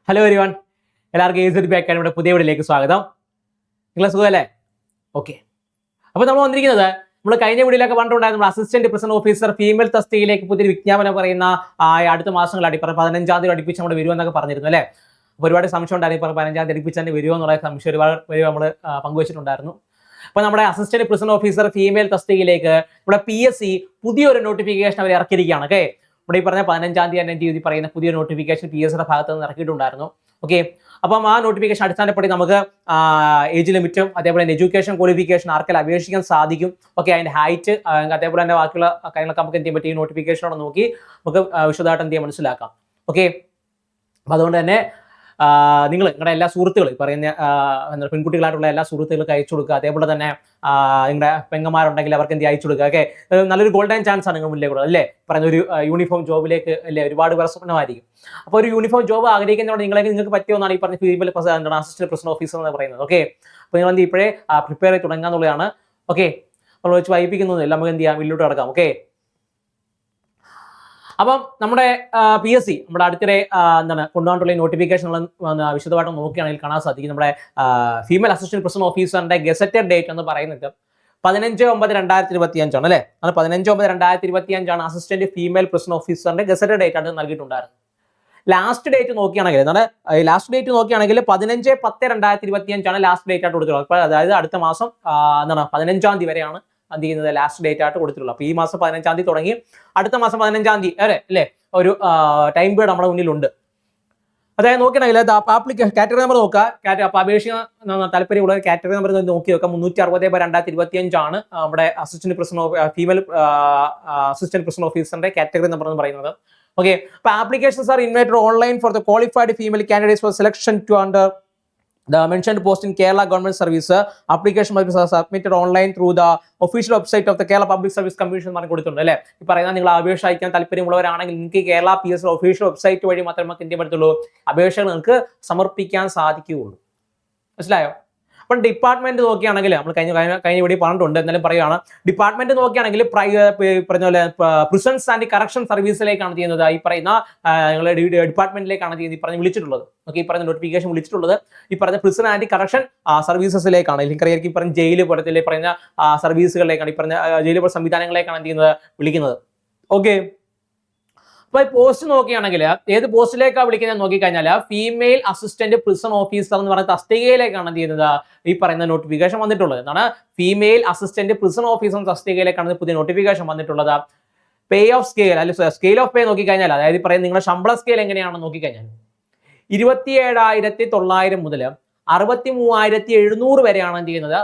Hello everyone, എല്ലാവർക്കും AZB അക്കാഡമിയുടെ പുതിയ വീഡിയോയിലേക്ക് സ്വാഗതം. നിങ്ങളെ സുഖമല്ലേ? ഓക്കെ. അപ്പോൾ നമ്മൾ വന്നിരിക്കുന്നത് നമ്മൾ കഴിഞ്ഞ വീഡിയോയിലൊക്കെ പറഞ്ഞിട്ടുണ്ടായിരുന്നു നമ്മൾ അസിസ്റ്റന്റ് പ്രസിഡന്റ് ഓഫീസർ ഫീമെയിൽ തസ്തികയിലേക്ക് പുതിയൊരു വിജ്ഞാപനം പറയുന്ന അടുത്ത മാസങ്ങളാടി 15-ാം തീയതി അടുപ്പിച്ച് നമ്മൾ വരുമെന്നൊക്കെ പറഞ്ഞിരുന്നു അല്ലേ? അപ്പോൾ ഒരുപാട് സംശയം ഉണ്ടായിരുന്നു. 15-ാം തീയതി അടുപ്പിച്ച് തന്നെ വരുമോ എന്നുള്ള സംശയം ഒരുപാട് നമ്മൾ പങ്കുവച്ചിട്ടുണ്ടായിരുന്നു. അപ്പോൾ നമ്മുടെ അസിസ്റ്റന്റ് പ്രസിഡന്റ് ഓഫീസർ ഫീമെയിൽ തസ്തികയിലേക്ക് നമ്മുടെ PSC പുതിയൊരു നോട്ടിഫിക്കേഷൻ അവർ ഇറക്കിയിരിക്കുകയാണ്. ഓക്കെ, ഇവിടെ ഈ പറഞ്ഞ 15-ാം തീയതി പറയുന്ന പുതിയ നോട്ടിഫിക്കേഷൻ PSCയുടെ ഭാഗത്ത് നിന്ന് ഇറക്കിയിട്ടുണ്ടായിരുന്നു. ഓക്കെ, അപ്പം ആ നോട്ടിഫിക്കേഷൻ അടിസ്ഥാനപ്പെടുത്തി നമുക്ക് ഏജ് ലിമിറ്റും അതേപോലെ തന്നെ എഡ്യൂക്കേഷൻ ക്വാളിഫിക്കേഷൻ ആർക്കെല്ലാം അപേക്ഷിക്കാൻ സാധിക്കും, ഓക്കെ, അതിന്റെ ഹൈറ്റ് അതേപോലെ തന്നെ ബാക്കിയുള്ള കാര്യങ്ങളൊക്കെ നമുക്ക് എന്ത് ചെയ്യാൻ പറ്റും ഈ നോട്ടിഫിക്കേഷനോടെ നോക്കി നമുക്ക് വിശദമായിട്ട് എന്ത് ചെയ്യാൻ മനസ്സിലാക്കാം. ഓക്കെ, അപ്പം അതുകൊണ്ട് തന്നെ നിങ്ങൾ നിങ്ങളുടെ എല്ലാ സുഹൃത്തുക്കളും പറയുന്ന പെൺകുട്ടികളായിട്ടുള്ള എല്ലാ സുഹൃത്തുക്കൾക്ക് അയച്ചു കൊടുക്കുക. അതേപോലെ തന്നെ നിങ്ങളുടെ പെങ്ങന്മാരുണ്ടെങ്കിൽ അവർക്ക് എന്ത് അയച്ചു കൊടുക്കുക. ഓക്കെ, നല്ലൊരു ഗോൾഡൻ ചാൻസ് ആണ് നിങ്ങൾ മുന്നിലേക്ക് അല്ലേ? പറയുന്ന ഒരു യൂണിഫോം ജോബിലേക്ക് അല്ലേ ഒരുപാട് പേർ സ്വപ്നമായിരിക്കും. അപ്പോൾ ഒരു യൂണിഫോം ജോബ് ആഗ്രഹിക്കുന്നതുകൊണ്ട് നിങ്ങൾക്ക് പറ്റുമെന്നാണ് ഈ പറഞ്ഞ ഫീമെയിൽ അസിസ്റ്റന്റ് പ്രസിഡന്റ് ഓഫീസർ എന്ന് പറയുന്നത്. ഓക്കെ, അപ്പോൾ നിങ്ങൾ എന്ത് ഇപ്പോഴേ പ്രിപ്പയർ ചെയ്ത് തുടങ്ങുക എന്നുള്ളതാണ്. ഓക്കെ, നമ്മൾ വെച്ച് വായിപ്പിക്കുന്നൊന്നുമില്ല, നമുക്ക് എന്ത് ചെയ്യാം, വീട്ടിലോട്ട് കിടക്കാം. ഓക്കെ, അപ്പം നമ്മുടെ PSC നമ്മുടെ അടുത്തിടെ കൊണ്ടുപോകാനുള്ള നോട്ടിഫിക്കേഷൻ വിശദമായിട്ട് നോക്കുകയാണെങ്കിൽ കാണാൻ സാധിക്കും. നമ്മുടെ ഫീമെയിൽ അസിസ്റ്റന്റ് പ്രസിഡന്റ് ഓഫീസറിന്റെ ഗസറ്റഡ് ഡേറ്റ് എന്ന് പറയുന്നത് 15/9/2025 അല്ലേ? അത് 15/9/2025 അസിസ്റ്റന്റ് ഫീമെയിൽ പ്രസിഡന്റ് ഓഫീസറിന്റെ ഗസറ്റഡ് ഡേറ്റ് ആണ് നൽകിയിട്ടുണ്ടായിരുന്നത്. ലാസ്റ്റ് ഡേറ്റ് നോക്കുകയാണെങ്കിൽ 15/10/2025 ലാസ്റ്റ് ഡേറ്റ് ആയിട്ട് കൊടുത്തിട്ടുള്ളത്. അപ്പോൾ അതായത് അടുത്ത മാസം 15-ാം തീയതി വരെയാണ് എന്ത് ചെയ്യുന്നത് ലാസ്റ്റ് ഡേറ്റ് ആയിട്ട് കൊടുത്തിട്ടുള്ളത്. അപ്പോൾ ഈ മാസം 15-ാം തീയതി തുടങ്ങി അടുത്ത മാസം 15-ാം തീയതി അല്ലേ ഒരു ടൈം പീരീഡ് നമ്മുടെ മുന്നിലുണ്ട്. അതായത് നോക്കുകയാണെങ്കിൽ ആപ്ലിക്കേഷൻ കാറ്റഗറി നമ്പർ നോക്കുക. അപ്പോൾ അപേക്ഷിക്കുന്ന താല്പര്യമുള്ള കാറ്റഗറി നമ്പർ നോക്കി നോക്കുക. 360/2025 നമ്മുടെ assistant president female assistant president ഓഫീസറിന്റെ കാറ്റഗറി നമ്പർ എന്ന് പറയുന്നത്. ഓക്കെ, അപ്പോൾ applications are invited online for the qualified female candidates for selection to under the mentioned post in Kerala government service. Application must be submitted online through the official website of the Kerala Public Service Commission എന്ന് കൊടുത്തിട്ടുണ്ട് അല്ലേ? ഈ പറയുന്ന നിങ്ങൾ അപേക്ഷ അയക്കാൻ താല്പര്യമുള്ളവരാണെങ്കിൽ നിങ്ങൾക്ക് Kerala PSC official website വഴി മാത്രമേ നമുക്ക് എന്ത് ചെയ്യാൻ പറ്റുള്ളൂ, അപേക്ഷകൾ നിങ്ങൾക്ക് സമർപ്പിക്കാൻ സാധിക്കുകയുള്ളൂ. മനസ്സിലായോ? അപ്പം ഡിപ്പാർട്ട്മെന്റ് നോക്കുകയാണെങ്കിൽ നമ്മൾ കഴിഞ്ഞ ഇവിടെ പറഞ്ഞിട്ടുണ്ട്, എന്നാലും പറയുകയാണ്. ഡിപ്പാർട്ട്മെന്റ് നോക്കുകയാണെങ്കിൽ പറഞ്ഞ പോലെ പ്രിസൺസ് ആൻഡ് കറക്ഷൻ സർവീസിലേക്കാണ് ചെയ്യുന്നത്. ഈ പറയുന്ന ഡിപ്പാർട്ട്മെന്റിലേക്കാണ് ചെയ്യുന്നത് ഈ പറഞ്ഞ് വിളിച്ചിട്ടുള്ളത്. ഓക്കെ, ഈ പറഞ്ഞ നോട്ടിഫിക്കേഷൻ വിളിച്ചിട്ടുള്ളത് ഈ പറഞ്ഞ പ്രിസൺ ആൻഡ് കറക്ഷൻ സർവീസസിലേക്കാണ്. അല്ലെങ്കിൽ ഈ പറഞ്ഞ ജയിൽ പോലത്തെ പറഞ്ഞ സർവീസുകളിലേക്കാണ്, ഈ പറഞ്ഞ ജയിൽ പോലെ സംവിധാനങ്ങളിലേക്കാണ് ചെയ്യുന്നത് വിളിക്കുന്നത്. ഓക്കെ, അപ്പോൾ പോസ്റ്റ് നോക്കുകയാണെങ്കിൽ ഏത് പോസ്റ്റിലേക്കാണ് വിളിക്കുന്നത് നോക്കിക്കഴിഞ്ഞാൽ ഫീമെയിൽ അസിസ്റ്റന്റ് പ്രിസൺ ഓഫീസർ എന്ന് പറയുന്ന തസ്തികയിലേക്കാണ് ചെയ്യുന്നത് ഈ പറയുന്ന നോട്ടിഫിക്കേഷൻ വന്നിട്ടുള്ളത്. എന്താണ്? ഫീമെയിൽ അസിസ്റ്റന്റ് പ്രിസൺ ഓഫീസർ തസ്തികയിലേക്കാണ് പുതിയ നോട്ടിഫിക്കേഷൻ വന്നിട്ടുള്ളത്. പേ ഓഫ് സ്കെയിൽ അല്ലെങ്കിൽ സ്കെയിൽ ഓഫ് പേ നോക്കിക്കഴിഞ്ഞാൽ അതായത് പറയുന്നത് നിങ്ങളുടെ ശമ്പള സ്കെയിൽ എങ്ങനെയാണെന്ന് നോക്കിക്കഴിഞ്ഞാൽ 27,900 മുതൽ 63,700 വരെയാണ് ചെയ്യുന്നത്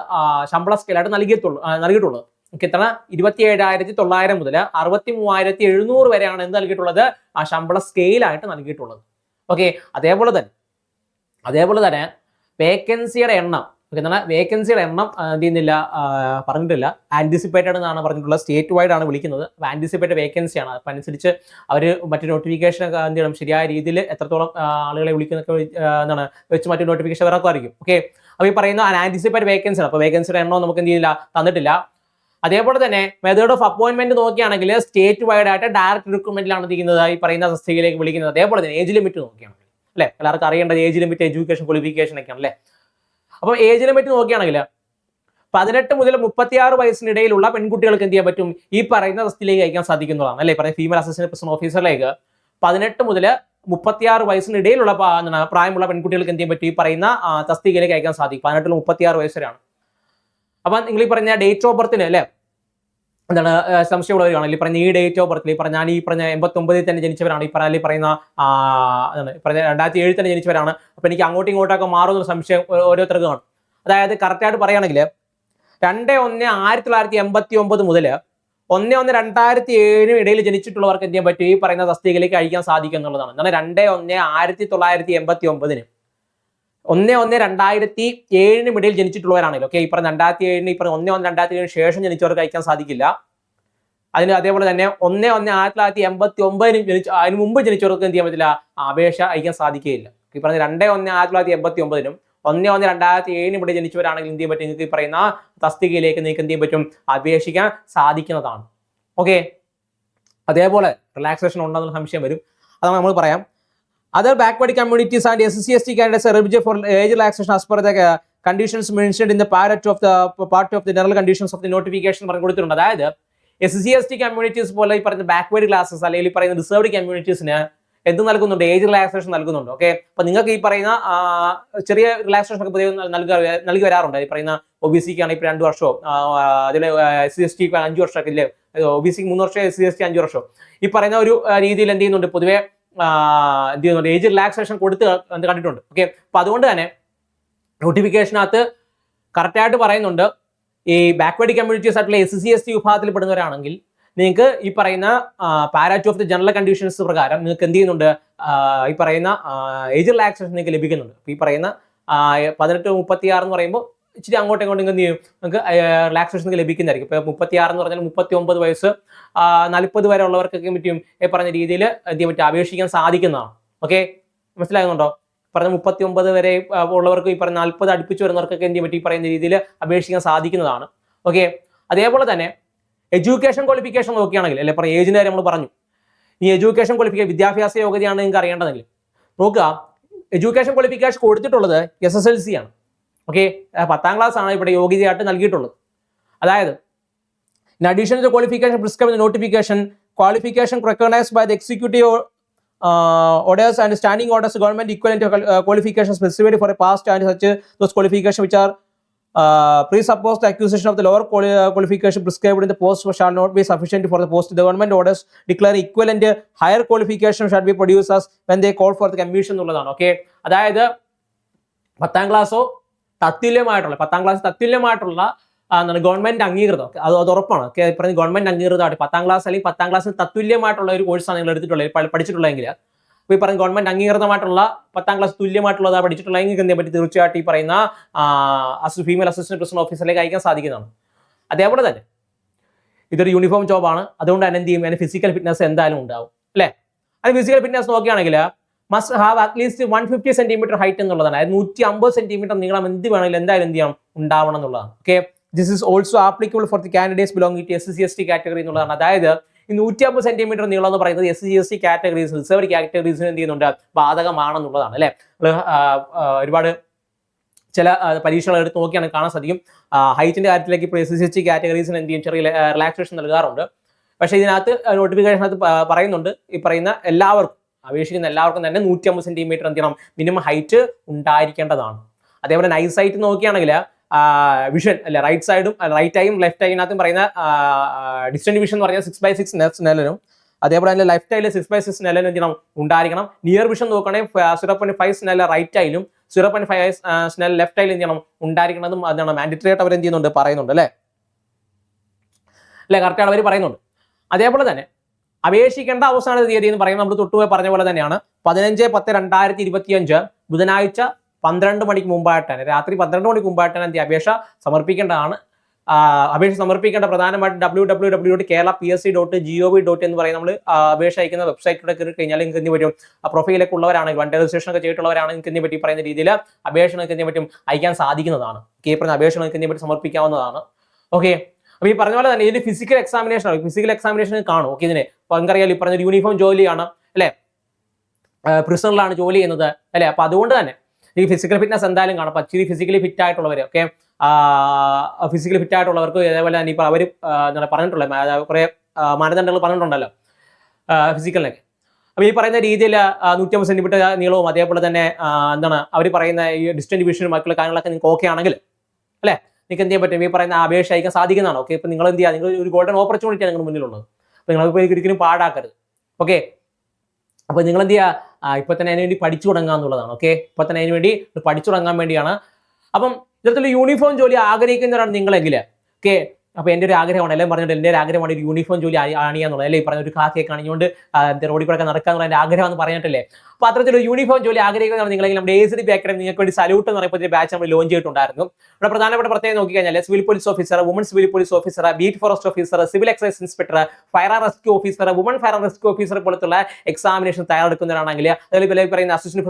ശമ്പള സ്കെയിലായിട്ട് നൽകിയിട്ടുള്ളത്. എത്ര? 27,900 മുതൽ 63,700 വരെയാണ് എന്ത് നൽകിയിട്ടുള്ളത്, ആ ശമ്പള സ്കെയിലായിട്ട് നൽകിയിട്ടുള്ളത്. ഓക്കെ, അതേപോലെ തന്നെ വേക്കൻസിയുടെ എണ്ണം വേക്കൻസിയുടെ എണ്ണം എന്ത് ചെയ്യുന്നില്ല, പറഞ്ഞിട്ടില്ല. ആന്റിസിപ്പേറ്റഡ് എന്നാണ് പറഞ്ഞിട്ടുള്ളത്. സ്റ്റേറ്റ് വൈഡ് ആണ് വിളിക്കുന്നത്. ആന്റിസിപ്പേറ്റഡ് വേക്കൻസിയാണ്. അപ്പം അനുസരിച്ച് അവർ മറ്റു നോട്ടിഫിക്കേഷൻ എന്ത് ചെയ്യണം, ശരിയായ രീതിയിൽ എത്രത്തോളം ആളുകളെ വിളിക്കുന്നൊക്കെ വെച്ച് മറ്റു നോട്ടിഫിക്കേഷൻ ഇറക്കുമായിരിക്കും. ഓക്കെ, അപ്പോൾ ഈ പറയുന്ന ആന്റിസിപ്പേറ്റഡ് വേക്കൻസി ആണ്. അപ്പോൾ വേക്കൻസിയുടെ എണ്ണം നമുക്ക് എന്ത് ചെയ്യില്ല, തന്നിട്ടില്ല. അതേപോലെ തന്നെ മെത്തേഡ് ഓഫ് അപ്പോയിന്റ്മെന്റ് നോക്കുകയാണെങ്കിൽ സ്റ്റേറ്റ് വൈഡ് ആയിട്ട് ഡയറക്റ്റ് റിക്രൂട്ട്മെന്റിലാണ് ചെയ്യുന്നത് ഈ പറയുന്ന തസ്തികയിലേക്ക് വിളിക്കുന്നത്. അതേപോലെ തന്നെ ഏജ് ലിമിറ്റ് നോക്കുകയാണെങ്കിൽ അല്ലെ, എല്ലാവർക്കും അറിയേണ്ടത് ഏജ് ലിമിറ്റ്, എഡ്യൂക്കേഷൻ ക്വാളിഫിക്കേഷൻ ഒക്കെയാണ് അല്ലേ. അപ്പോൾ ഏജ് ലിമിറ്റ് നോക്കുകയാണെങ്കിൽ 18 മുതൽ 36 വയസ്സിനിടയിലുള്ള പെൺകുട്ടികൾക്ക് എന്ത് ചെയ്യാൻ പറ്റും, ഈ പറയുന്ന തസ്തികയിലേക്ക് അയക്കാൻ സാധിക്കുന്നതാണ് അല്ലേ. പറയുന്ന ഫീമെയിൽ അസിസ്റ്റന്റ് പ്രസിഡന്റ് ഓഫീസറിലേക്ക് 18 മുതൽ 36 വയസ്സിനിടയിലുള്ള പ്രായമുള്ള പെൺകുട്ടികൾക്ക് എന്ത് ചെയ്യാൻ പറ്റും, ഈ പറയുന്ന തസ്തികയിലേക്ക് അയക്കാൻ സാധിക്കും. 18 മുതൽ 36 വയസ്സ് വരെയാണ്. അപ്പം നിങ്ങൾ ഈ പറഞ്ഞ ഡേറ്റ് ഓഫ് ബർത്തിന് അല്ലേ എന്താണ് സംശയമുള്ളവരാണ് ഈ പറഞ്ഞ ഈ ഡേറ്റ് ഓഫ് ബർത്തിൽ ഞാൻ ഈ പറഞ്ഞ 89 തന്നെ ജനിച്ചവരാണ്. ഈ പറയുന്ന 2007 തന്നെ ജനിച്ചവരാണ്. അപ്പൊ എനിക്ക് അങ്ങോട്ടും ഇങ്ങോട്ടൊക്കെ മാറുന്ന സംശയം ഓരോരുത്തർക്കും കാണും. അതായത് കറക്റ്റായിട്ട് പറയുകയാണെങ്കിൽ 2/1/1989 മുതൽ 1/1/2007 ഇടയിൽ ജനിച്ചിട്ടുള്ളവർക്ക് എന്ത് ചെയ്യാൻ പറ്റും, ഈ പറയുന്ന തസ്തികയിലേക്ക് അയക്കാൻ സാധിക്കും എന്നുള്ളതാണ്. എന്നാൽ 2/1/1989 1/1/2007 ഇടയിൽ ജനിച്ചിട്ടുള്ളവരാണല്ലോ. ഓക്കെ, ഈ പറഞ്ഞ 2007 ഈ പറഞ്ഞ 1/1/2007 ശേഷം ജനിച്ചവർക്ക് അയക്കാൻ സാധിക്കില്ല. അതേപോലെ തന്നെ 1/1/1989 അതിന് മുമ്പ് ജനിച്ചവർക്ക് എന്ത് ചെയ്യാൻ പറ്റില്ല, അപേക്ഷ അയക്കാൻ സാധിക്കുകയില്ല. ഈ പറഞ്ഞ 2/1/1989 1/1/2007 ഇവിടെ ജനിച്ചവരാണെങ്കിൽ എന്ത് ചെയ്യാൻ പറ്റും, നിങ്ങൾക്ക് ഈ പറയുന്ന തസ്തികയിലേക്ക് നിങ്ങൾക്ക് എന്ത് ചെയ്യാൻ പറ്റും, അപേക്ഷിക്കാൻ സാധിക്കുന്നതാണ്. ഓക്കെ, അതേപോലെ റിലാക്സേഷൻ ഉണ്ടെന്നുള്ള സംശയം വരും, അത് നമ്മൾ പറയാം. Other backward communities and SC/ST candidates are eligible for age relaxation as per the conditions mentioned in the part of the general conditions of the notification പറഞ്ഞു കൊടുത്തിട്ടുണ്ട്. അതായത് SC/ST കമ്മ്യൂണിറ്റീസ് പോലെ ഈ പറയുന്ന ബാക്ക്വേർഡ് ക്ലാസ്സസ് അല്ലെങ്കിൽ ഈ പറയുന്ന റിസർവ്ഡ് കമ്മ്യൂണിറ്റീസിന് എന്ത് നൽകുന്നുണ്ട്? ഏജ് റിലാക്സേഷൻ നൽകുന്നുണ്ട്. ഓക്കെ, അപ്പൊ നിങ്ങൾക്ക് ഈ പറയുന്ന ചെറിയ റിലാക്സേഷൻ ഒക്കെ നൽകി വരാറുണ്ട്. ഈ പറയുന്ന OBC ക്ക് ആണെങ്കിൽ 2 വർഷമോ അതിലെ SC/ST 5 വർഷമൊക്കെ ഇല്ലേ, OBC 3 വർഷം, SC/ST 5 വർഷം. ഈ പറയുന്ന ഒരു രീതിയിൽ എന്ത് ചെയ്യുന്നുണ്ട്? പൊതുവെ എന്ത് ചെയ്യുന്നുണ്ട്? ഏജ് റിലാക്സേഷൻ കൊടുത്ത് കണ്ടിട്ടുണ്ട്. ഓക്കെ, അപ്പൊ അതുകൊണ്ട് തന്നെ നോട്ടിഫിക്കേഷനകത്ത് കറക്റ്റായിട്ട് പറയുന്നുണ്ട് ഈ ബാക്ക്വേർഡ് കമ്മ്യൂണിറ്റീസ് ആയിട്ടുള്ള SC/ST വിഭാഗത്തിൽ പെടുന്നവരാണെങ്കിൽ നിങ്ങൾക്ക് ഈ പറയുന്ന പാരാറ്റ് ഓഫ് ദി ജനറൽ കണ്ടീഷൻസ് പ്രകാരം നിങ്ങൾക്ക് എന്ത് ചെയ്യുന്നുണ്ട്? ഈ പറയുന്ന ഏജ് റിലാക്സേഷൻ നിങ്ങൾക്ക് ലഭിക്കുന്നുണ്ട്. ഈ പറയുന്ന 18-36 എന്ന് പറയുമ്പോൾ ഇച്ചിരി അങ്ങോട്ടും ഇങ്ങോട്ടും എന്ത് ചെയ്യും? നിങ്ങൾക്ക് റിലാക്സേഷൻ ലഭിക്കുന്നതായിരിക്കും. ഇപ്പോൾ 36 എന്ന് പറഞ്ഞാൽ 39 വയസ്സ് 40 വരെ ഉള്ളവർക്കൊക്കെ പറ്റും ഈ പറഞ്ഞ രീതിയിൽ എന്ത് ചെയ്യാൻ പറ്റും? അപേക്ഷിക്കാൻ സാധിക്കുന്നതാണ്. ഓക്കെ, മനസ്സിലാകുന്നുണ്ടോ? പറഞ്ഞ 39 വരെ ഉള്ളവർക്ക് ഈ പറഞ്ഞ 40 അടുപ്പിച്ച് വരുന്നവർക്കൊക്കെ എന്ത് ചെയ്യാൻ പറ്റും? ഈ പറയുന്ന രീതിയിൽ അപേക്ഷിക്കാൻ സാധിക്കുന്നതാണ്. ഓക്കെ, അതേപോലെ തന്നെ എഡ്യൂക്കേഷൻ ക്വാളിഫിക്കേഷൻ നോക്കുകയാണെങ്കിൽ അല്ലെ, പറഞ്ഞ ഏജിന്റെ കാര്യം നമ്മൾ പറഞ്ഞു. ഈ എഡ്യൂക്കേഷൻ ക്വാളിഫിക്കേഷൻ വിദ്യാഭ്യാസ യോഗ്യതയാണ് നിങ്ങൾക്ക് അറിയേണ്ടതെങ്കിൽ നോക്കുക. എഡ്യൂക്കേഷൻ ക്വാളിഫിക്കേഷൻ കൊടുത്തിട്ടുള്ളത് SSLC ആണ്. ഓക്കെ, 10ാം ക്ലാസ് ആണ് ഇവിടെ യോഗ്യതയായിട്ട് നൽകിയിട്ടുള്ളത്. അതായത് in addition to the qualification prescribed in the notification, qualification recognized by the executive orders and standing orders, government equivalent qualifications specified for a past and such those qualifications which are presuppose the acquisition of the lower qualification prescribed in the post shall not be sufficient for the post. The government orders declare equivalent higher qualification shall be produced as when they call for the commission എന്നുള്ളതാണ്. Okay, അതായത് 10ാം ക്ലാസ്സോ തത്തുല്യമായിട്ടുള്ള 10ാം class തത്തുല്യമായിട്ടുള്ള government അംഗീകൃതം, അത് ഉറപ്പാണ്. പറഞ്ഞ government അംഗീകൃതമായിട്ട് 10ാം class അല്ലെങ്കിൽ 10ാം ക്ലാസ്സിന് തത്തുല്യമായിട്ടുള്ള ഒരു കോഴ്സാണ് നിങ്ങൾ എടുത്തിട്ടുള്ളത്, പഠിച്ചിട്ടുള്ളതെങ്കിൽ ഈ പറയുന്ന ഗവൺമെന്റ് അംഗീകൃതമായിട്ടുള്ള 10ാം ക്ലാസ് തുല്യമായിട്ടുള്ളത് പഠിച്ചിട്ടുള്ളതെങ്കിൽ എന്ത് ചെയ്യാൻ പറ്റും? തീർച്ചയായിട്ടും ഈ പറയുന്ന ഫീമെയിൽ അസിസ്റ്റന്റ് പ്രസിഡന്റ് ഓഫീസറിലേക്ക് അയക്കാൻ സാധിക്കുന്നതാണ്. അതേപോലെ തന്നെ ഇതൊരു യൂണിഫോം ജോബാണ്. അതുകൊണ്ട് തന്നെ എന്ത് ചെയ്യും? അതിന് ഫിസിക്കൽ ഫിറ്റ്നസ് എന്തായാലും ഉണ്ടാവും അല്ലേ? അത് ഫിസിക്കൽ ഫിറ്റ്നസ് നോക്കുകയാണെങ്കിൽ must have at least 150 centimetre height എന്നുള്ളതാണ്. അതായത് 150 സെന്റിമീറ്റർ നീളം എന്ത് വേണമെങ്കിലും എന്തായാലും എന്ത് ചെയ്യണം? ഉണ്ടാവണം എന്നുള്ളതാണ്. Okay, this is also applicable for the candidates belonging to SC/ST category എന്നുള്ളതാണ്. അതായത് ഈ 150 സെന്റിമീറ്റർ നീളം എന്ന് പറയുന്നത് SC/ST കാറ്റഗറീസ്, റിസർവ്ഡ് കാറ്റഗറീസിന് എന്ത് ചെയ്യുന്നുണ്ട്? ബാധകമാണെന്നുള്ളതാണ് അല്ലെ. ഒരുപാട് ചില പരീക്ഷകൾ എടുത്ത് നോക്കിയാണ് കാണാൻ സാധിക്കും. ഹൈറ്റിന്റെ കാര്യത്തിലേക്ക് ഇപ്പോൾ SC/ST കാറ്റഗറീസിന് എന്ത് ചെയ്യും? ചെറിയ റിലാക്സേഷൻ നൽകാറുണ്ട്. പക്ഷേ ഇതിനകത്ത് നോട്ടിഫിക്കേഷനകത്ത് പറയുന്നുണ്ട് ഈ പറയുന്ന എല്ലാവർക്കും, അപേക്ഷിക്കുന്ന എല്ലാവർക്കും തന്നെ 150 സെന്റിമീറ്റർ എന്ത് ചെയ്യണം? മിനിമം ഹൈറ്റ് ഉണ്ടായിരിക്കേണ്ടതാണ്. അതേപോലെ നൈസ് ഹൈറ്റ് നോക്കുകയാണെങ്കിൽ വിഷൻ അല്ലെ, റൈറ്റ് സൈഡും റൈറ്റ് ഐയും ലെഫ്റ്റ് ഐനകത്തും പറയുന്ന ഡിസ്റ്റന്റ് വിഷൻ എന്ന് പറഞ്ഞാൽ 6/6 സ്നെല്ലിനും, അതേപോലെ തന്നെ ലെഫ്റ്റ് ഐയിൽ 6/6 സ്നെല്ലിനും എന്ത് ചെയ്യണം? ഉണ്ടായിരിക്കണം. നിയർ വിഷൻ നോക്കുകയാണെങ്കിൽ 0.5 സ്നെൽ റൈറ്റ് ഐയിലും 0.5 സ്നെൽ ലെഫ്റ്റ് ഐയിലും എന്ത് ചെയ്യണം? ഉണ്ടായിരിക്കണതും അതാണ് മാൻഡേറ്ററി ആയിട്ട് അവർ എന്ത് ചെയ്യുന്നുണ്ട്? പറയുന്നുണ്ട് അല്ലേ, കറക്റ്റാണ് അവർ പറയുന്നുണ്ട്. അതേപോലെ തന്നെ അപേക്ഷിക്കേണ്ട അവസാന തീയതി എന്ന് പറയുന്നത് നമ്മൾ തൊട്ടുപോയി പറഞ്ഞ പോലെ തന്നെയാണ് 15/10/2025 ബുധനാഴ്ച 12 മണിക്ക് മുമ്പായിട്ടാണ്, രാത്രി 12 മണിക്ക് മുമ്പായിട്ടാണ് എന്ത് അപേക്ഷ സമർപ്പിക്കേണ്ടതാണ്. അപേക്ഷ സമർപ്പിക്കേണ്ട പ്രധാനമായിട്ട് www.kerala.psc.gov.in എന്ന് പറയുന്ന നമ്മൾ അപേക്ഷ അയക്കുന്ന വെബ്സൈറ്റിലൂടെ കയറി കഴിഞ്ഞാൽ നിങ്ങൾക്ക് എന്ത് പറ്റും? പ്രൊഫൈലൊക്കെ ഉള്ളവരാണെങ്കിൽ വൺ രജിസ്ട്രേഷൻ ഒക്കെ ചെയ്തിട്ടുള്ളവരാണ് നിങ്ങൾക്ക് എന്ത് പറ്റി പറയുന്ന രീതിയിൽ അപേക്ഷ നിങ്ങൾക്ക് എന്ത് പറ്റും? അയക്കാൻ സാധിക്കുന്നതാണ്. ഈ പറഞ്ഞ അപേക്ഷ നിങ്ങൾക്ക് എന്ത് പറ്റി സമർപ്പിക്കാവുന്നതാണ്. ഓക്കെ, അപ്പൊ ഈ പറഞ്ഞ പോലെ തന്നെ ഇതിന് ഫിസിക്കൽ എക്സാമിനേഷൻ ആണ്. ഫിസിക്കൽ എക്സാമിനേഷൻ കാണും. ഓക്കെ, ഇതിന് പങ്കറിയാൽ ഈ പറഞ്ഞ യൂണിഫോം ജോലിയാണ് അല്ലെ, പ്രിസണിലാണ് ജോലി ചെയ്യുന്നത് അല്ലെ. അപ്പൊ അതുകൊണ്ട് തന്നെ ഈ ഫിസിക്കൽ ഫിറ്റ്നസ് എന്തായാലും കാണും. അപ്പൊ ഇച്ചിരി ഫിസിക്കലി ഫിറ്റ് ആയിട്ടുള്ളവർ, ഓക്കെ, ഫിസിക്കലി ഫിറ്റ് ആയിട്ടുള്ളവർക്ക് അതേപോലെ തന്നെ ഇപ്പൊ അവർ എന്താണ് പറഞ്ഞിട്ടുള്ള കുറെ മാനദണ്ഡങ്ങൾ പറഞ്ഞിട്ടുണ്ടല്ലോ ഫിസിക്കലിനൊക്കെ. അപ്പൊ ഈ പറയുന്ന രീതിയിൽ 150 സെന്റിമീറ്റർ നീളവും അതേപോലെ തന്നെ എന്താണ് അവർ പറയുന്ന ഈ ഡിസ്റ്റന്റ് വിഷനും മറ്റുള്ള കാര്യങ്ങളൊക്കെ നിങ്ങൾക്ക് ഓക്കെ ആണെങ്കിൽ അല്ലെ, നിങ്ങൾക്ക് എന്ത് ചെയ്യാൻ പറ്റും? ഈ പറയുന്ന അപേക്ഷ അയക്കാൻ സാധിക്കുന്നതാണ്. ഓക്കെ, ഇപ്പൊ നിങ്ങൾ എന്ത് ചെയ്യുക? നിങ്ങൾ ഒരു ഗോൾഡൻ ഓപ്പർച്യൂണിറ്റിയാണ് നിങ്ങൾ മുന്നിലുള്ളത്. അപ്പൊ നിങ്ങൾ ഒരിക്കലും പാഴാക്കരുത്. ഓക്കെ, അപ്പൊ നിങ്ങൾ എന്ത് ചെയ്യുക? ഇപ്പൊ തന്നെ അതിന് വേണ്ടി പഠിച്ചു തുടങ്ങുക എന്നുള്ളതാണ്. ഓക്കെ, ഇപ്പൊ തന്നെ അതിന് വേണ്ടി പഠിച്ചു തുടങ്ങാൻ വേണ്ടിയാണ്. അപ്പം ഇത്തരത്തിലുള്ള യൂണിഫോം ജോലി ആഗ്രഹിക്കുന്നവരാണ് നിങ്ങളെങ്കിൽ ഓക്കെ, അപ്പൊ എൻ്റെ ഒരു ആഗ്രഹമാണ്, എല്ലാം പറഞ്ഞിട്ട് എൻ്റെ ഒരു ആഗ്രഹമാണ് ഒരു യൂണിഫോം ജോലി അണിയാന്നുള്ളത് അല്ലേ. ഈ പറഞ്ഞ ഒരു കാക്കയൊക്കെ അണിഞ്ഞുകൊണ്ട് റോഡിൽ കൂടെ നടക്കാന്നുള്ള എൻ്റെ ആഗ്രഹം എന്ന് പറഞ്ഞിട്ടില്ലേ. അപ്പൊ അത്തരത്തിലൊരു യൂണിഫോം ജോലി ആഗ്രഹിക്കുന്നതാണ് നിങ്ങളെങ്കിൽ നമ്മുടെ ACDP അക്കാഡമി നിങ്ങൾക്ക് വേണ്ടി സല്യൂട്ട് എന്ന് പറയുമ്പോൾ ബാച്ച് നമ്മൾ ലോഞ്ച് ചെയ്തിട്ടുണ്ടായിരുന്നു. ഇവിടെ പ്രധാനപ്പെട്ട പ്രത്യേകം നോക്കിക്കഴിഞ്ഞാൽ civil police officer, woman civil police officer, beat forest officer, civil excise inspector, fire and rescue officer, woman fire and rescue officer പോലത്തുള്ള എക്സാമിനേഷൻ തയ്യാറെടുക്കുന്നവരാണെങ്കിൽ, അതുപോലെ പറയുന്ന അസിസ്റ്റന്റ്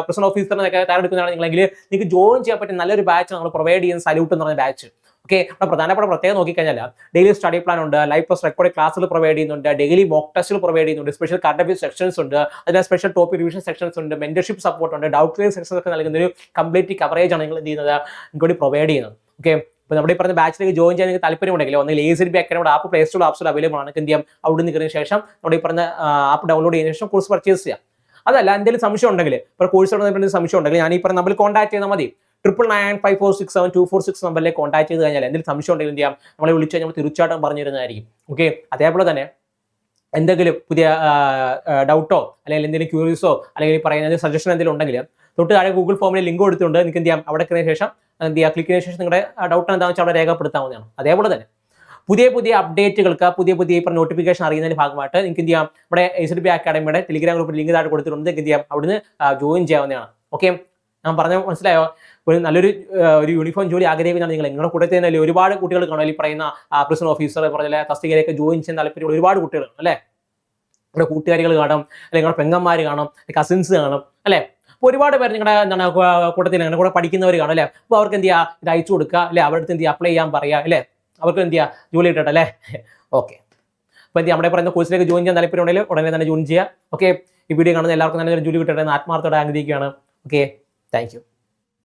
പ്രസിഡന്റ് ഓഫീസറിനൊക്കെ തയ്യാറെടുക്കുന്നവരാണെങ്കിലെങ്കിൽ നിങ്ങൾക്ക് ജോയിൻ ചെയ്യാൻ പറ്റുന്ന നല്ലൊരു ബാച്ച് നമ്മൾ പ്രൊവൈഡ് ചെയ്യുന്ന സല്യൂട്ട് എന്ന് പറഞ്ഞ ബാച്ച്. ഓക്കെ, അപ്പോൾ പ്രധാനപ്പെട്ട പ്രത്യേകം നോക്കിക്കഴിഞ്ഞാൽ ഡെയിലി സ്റ്റഡി പ്ലാൻ ഉണ്ട്, ലൈവ് പ്ലസ് റെക്കോർഡ് ക്ലാസ്സുകൾ പ്രൊവൈഡ് ചെയ്യുന്നുണ്ട്, ഡെയിലി മോക്ക് ടെസ്റ്റുകൾ പ്രൊവൈഡ് ചെയ്യുന്നുണ്ട്, സ്പെഷ്യൽ കറണ്ട് അഫയേഴ്സ് സെക്ഷൻസ് ഉണ്ട്, അതിന് സ്പെഷ്യൽ ടോപ്പിക് റിവിഷൻ സെക്ഷൻസ് ഉണ്ട്, മെന്റർഷിപ്പ് സപ്പോർട്ട് ഉണ്ട്, ഡൗട്ട് ക്ലിയർ സെക്ഷൻസ് ഒക്കെ നൽകുന്ന ഒരു കംപ്ലീറ്റ് കവറേജ് ആണ് നിങ്ങൾ എന്ത് ചെയ്യുന്നത് ഇങ്ങോട്ട് പ്രൊവൈഡ് ചെയ്യുന്നത്. ഓക്കെ, ഇപ്പോൾ നമ്മുടെ ഈ പറഞ്ഞ ബാച്ചിലേക്ക് ജോയിൻ ചെയ്യാൻ നിങ്ങൾക്ക് താല്പര്യമുണ്ടെങ്കിൽ ഒന്നെങ്കിൽ AZB അക്കാഡമിയുടെ ആപ്പ് പ്ലേ സ്റ്റോർ ആപ്സിൽ അവൈലബിൾ ആണ്. എന്ത് ചെയ്യാം, അവിടെ നിന്ന് ശേഷം നമ്മുടെ ഈ പറഞ്ഞ ആപ്പ് ഡൗൺലോഡ് ചെയ്തതിനു ശേഷം കോഴ്സ് പർച്ചേസ് ചെയ്യാം. അതല്ല എന്തെങ്കിലും സംശയം ഉണ്ടെങ്കിൽ, ഇപ്പോൾ കോഴ്സ് സംശയം ഉണ്ടെങ്കിൽ ഞാൻ ഈ പറഞ്ഞ നമ്പറിൽ കോൺടാക്ട് ചെയ്താൽ മതി. 9995467246 നമ്പറിലേക്ക് കോൺടാക്ട് ചെയ്ത് കഴിഞ്ഞാൽ എന്തെങ്കിലും സംശയം ഉണ്ടെങ്കിൽ എന്ത് ചെയ്യാം, നമ്മളെ വിളിച്ച് കഴിഞ്ഞാൽ തീർച്ചയായിട്ടും പറഞ്ഞു തരുന്നതായിരിക്കും. ഓക്കെ, അതേപോലെ തന്നെ എന്തെങ്കിലും പുതിയ ഡൗട്ടോ അല്ലെങ്കിൽ എന്തെങ്കിലും ക്യൂരിയസോ അല്ലെങ്കിൽ പറയുന്ന സജഷൻ എന്തെങ്കിലും ഉണ്ടെങ്കിൽ തൊട്ട് താഴെ ഗൂഗിൾ ഫോമിൽ ലിങ്ക് കൊടുത്തിട്ടുണ്ട്. നിങ്ങൾക്ക് എന്ത് ചെയ്യാം, അവിടെ ശേഷം എന്ത് ചെയ്യുക, ക്ലിക്ക് ചെയ്ത ശേഷം നിങ്ങളുടെ ഡൗട്ട് എന്താണെന്ന് വെച്ചാൽ അവിടെ രേഖപ്പെടുത്താവുന്നതാണ്. അതേപോലെ തന്നെ പുതിയ അപ്ഡേറ്റുകൾക്ക് പുതിയ നോട്ടിഫിക്കേഷൻ അറിയുന്നതിന്റെ ഭാഗമായിട്ട് നിങ്ങൾക്ക് എന്ത് ചെയ്യാം, ഇവിടെ AZB അക്കാഡമിയുടെ ടെലിഗ്രാം ഗ്രൂപ്പിൽ ലിങ്ക് താഴെ കൊടുത്തിട്ടുണ്ട്. എന്ത് ചെയ്യാം, അവിടുന്ന് ജോയിൻ ചെയ്യാവുന്നതാണ്. ഓക്കെ, ഞാൻ പറഞ്ഞ മനസ്സിലായോ? ഒരു നല്ലൊരു യൂണിഫോം ജോലി ആഗ്രഹിക്കുന്നതാണ് നിങ്ങൾ. നിങ്ങളുടെ കൂട്ടത്തിൽ തന്നെ ഒരുപാട് കുട്ടികൾ കാണും, ഈ പറയുന്ന പ്രിസൺ ഓഫീസർ പറഞ്ഞ തസ്തികയിലേക്ക് ജോയിൻ ചെയ്യാൻ താല്പര്യമുള്ള ഒരുപാട് കുട്ടികൾ അല്ലേ. നിങ്ങളുടെ കൂട്ടുകാരികൾ കാണും, അല്ലെങ്കിൽ നിങ്ങളുടെ പെങ്ങന്മാർ കാണും, കസിൻസ് കാണും അല്ലേ. അപ്പോൾ ഒരുപാട് പേര് നിങ്ങളുടെ എന്താണ് കൂട്ടത്തിൽ നിങ്ങളുടെ കൂടെ പഠിക്കുന്നവർ കാണും അല്ലേ. അപ്പോൾ അവർക്ക് എന്ത് ചെയ്യുക, ഇത് അയച്ചു കൊടുക്കുക അല്ലേ, അവരുടെ അടുത്ത് എന്ത് ചെയ്യുക, അപ്ലൈ ചെയ്യാൻ പറയുക അല്ലേ, അവർക്ക് എന്ത് ചെയ്യുക, ജോലി കിട്ടട്ടെ അല്ലേ. ഓക്കെ, അപ്പോൾ എന്ത് നമ്മുടെ പറയുന്ന കോഴ്സിലേക്ക് ജോയിൻ ചെയ്യാൻ താല്പര്യമുണ്ടെങ്കിൽ ഉടനെ തന്നെ ജോയിൻ ചെയ്യുക. ഓക്കെ, ഈ വീഡിയോ കാണുന്ന എല്ലാവർക്കും തന്നെ ജോലി കിട്ടട്ടെ എന്ന് ആത്മാർത്ഥത്തോടെ ആഗ്രഹിക്കുകയാണ്. Okay, thank you.